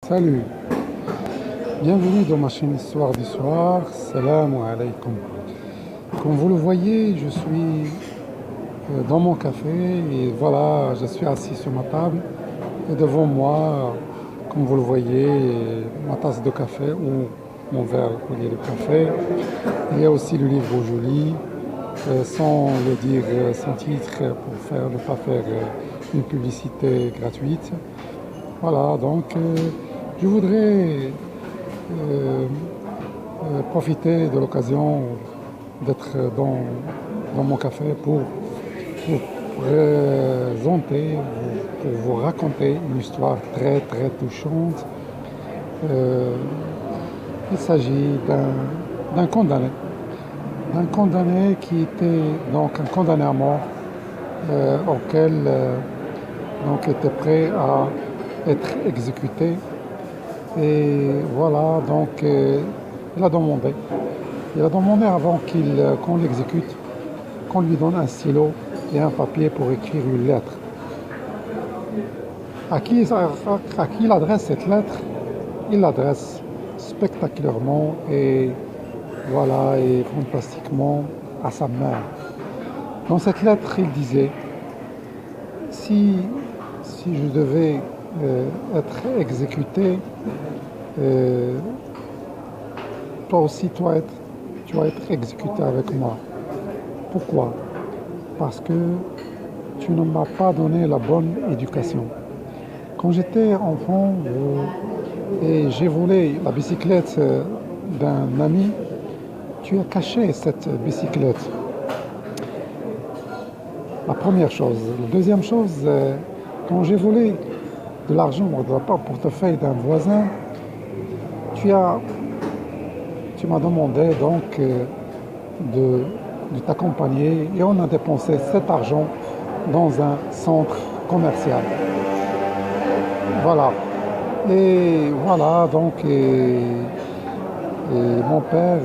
Salut, bienvenue dans ma chaîne Histoire du soir. Salam alaikum. Comme vous le voyez, je suis dans mon café et voilà, je suis assis sur ma table et devant moi, comme vous le voyez, ma tasse de café ou mon verre collé de café. Il y a aussi le livre joli, sans le dire sans titre pour ne pas faire une publicité gratuite. Voilà, donc je voudrais profiter de l'occasion d'être dans mon café pour vous présenter, pour vous raconter une histoire très très touchante. Euh, il s'agit d'un condamné qui était donc un condamné à mort auquel donc était prêt à être exécuté. Et voilà, donc il a demandé. Il a demandé avant qu'on l'exécute, qu'on lui donne un stylo et un papier pour écrire une lettre. À qui il adresse cette lettre? Il l'adresse spectaculairement et voilà, et fantastiquement à sa mère. Dans cette lettre, il disait, si je devais être exécuté, toi aussi tu vas être exécuté avec moi. Pourquoi? Parce que tu ne m'as pas donné la bonne éducation. Quand j'étais enfant et j'ai volé la bicyclette d'un ami, tu as caché cette bicyclette. La première chose. La deuxième chose, quand j'ai volé de l'argent dans le portefeuille d'un voisin, tu m'as demandé donc de t'accompagner et on a dépensé cet argent dans un centre commercial. Voilà. Et voilà, donc, et mon père,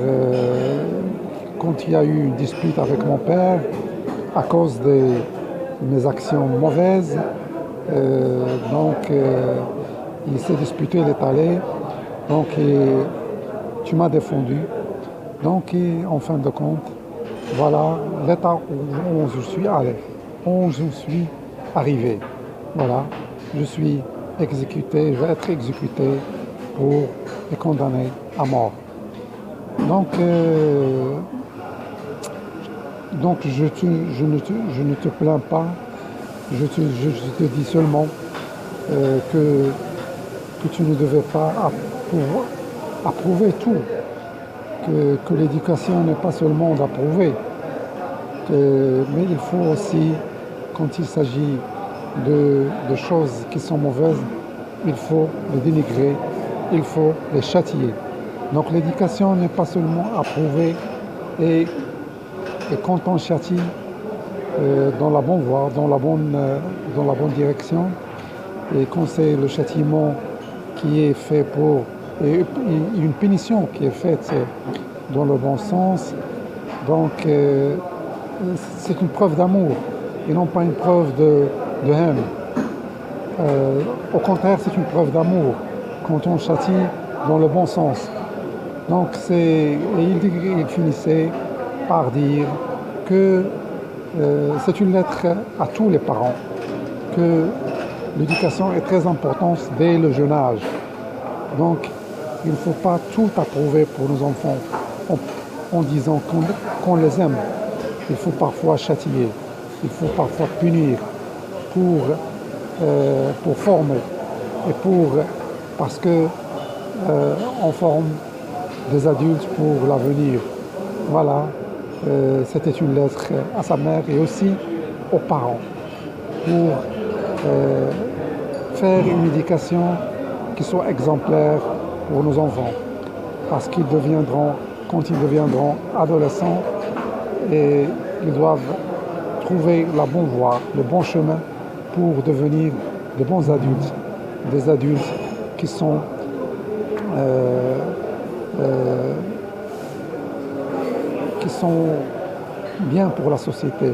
quand il y a eu une dispute avec mon père, à cause de mes actions mauvaises, il s'est disputé, il est allé, donc tu m'as défendu. Donc, en fin de compte, voilà l'état où je suis allé, où je suis arrivé. Voilà, je suis exécuté, je vais être exécuté pour et condamné à mort. Donc, je ne te plains pas, je te dis seulement que tu ne devais pas approuver tout, que l'éducation n'est pas seulement d'approuver, mais il faut aussi, quand il s'agit de choses qui sont mauvaises, il faut les dénigrer, il faut les châtier. Donc l'éducation n'est pas seulement approuvée et quand on châtie dans la bonne voie, dans la bonne direction, et quand c'est le châtiment qui est fait et une punition qui est faite dans le bon sens, donc c'est une preuve d'amour et non pas une preuve de haine. Au contraire, c'est une preuve d'amour quand on châtie dans le bon sens. Donc il finissait par dire que c'est une lettre à tous les parents, que l'éducation est très importante dès le jeune âge. Donc il ne faut pas tout approuver pour nos enfants en disant qu'on les aime. Il faut parfois châtier, il faut parfois punir pour former et parce que on forme des adultes pour l'avenir. Voilà, c'était une lettre à sa mère et aussi aux parents pour faire une éducation qui soit exemplaire pour nos enfants, parce qu'ils deviendront, quand ils deviendront adolescents, et ils doivent trouver la bonne voie, le bon chemin pour devenir de bons adultes, des adultes qui sont bien pour la société,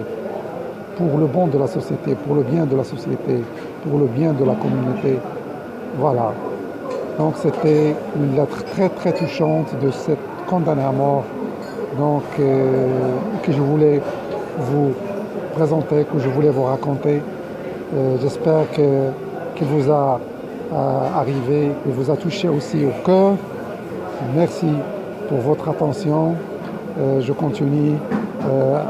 pour le bon de la société, pour le bien de la société, pour le bien de la communauté. Voilà. Donc c'était une lettre très très touchante de cette condamnée à mort, donc que je voulais vous présenter, que je voulais vous raconter. J'espère qu'il vous a arrivé, qu'il vous a touché aussi au cœur. Merci pour votre attention. Je continue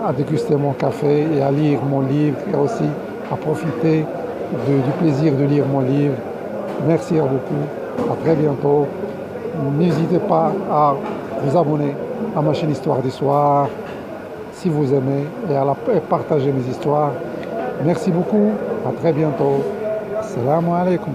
à déguster mon café et à lire mon livre et aussi à profiter du plaisir de lire mon livre. Merci à beaucoup. À très bientôt. N'hésitez pas à vous abonner à ma chaîne Histoire du Soir si vous aimez et à partager mes histoires. Merci beaucoup. À très bientôt. Assalamu alaikum.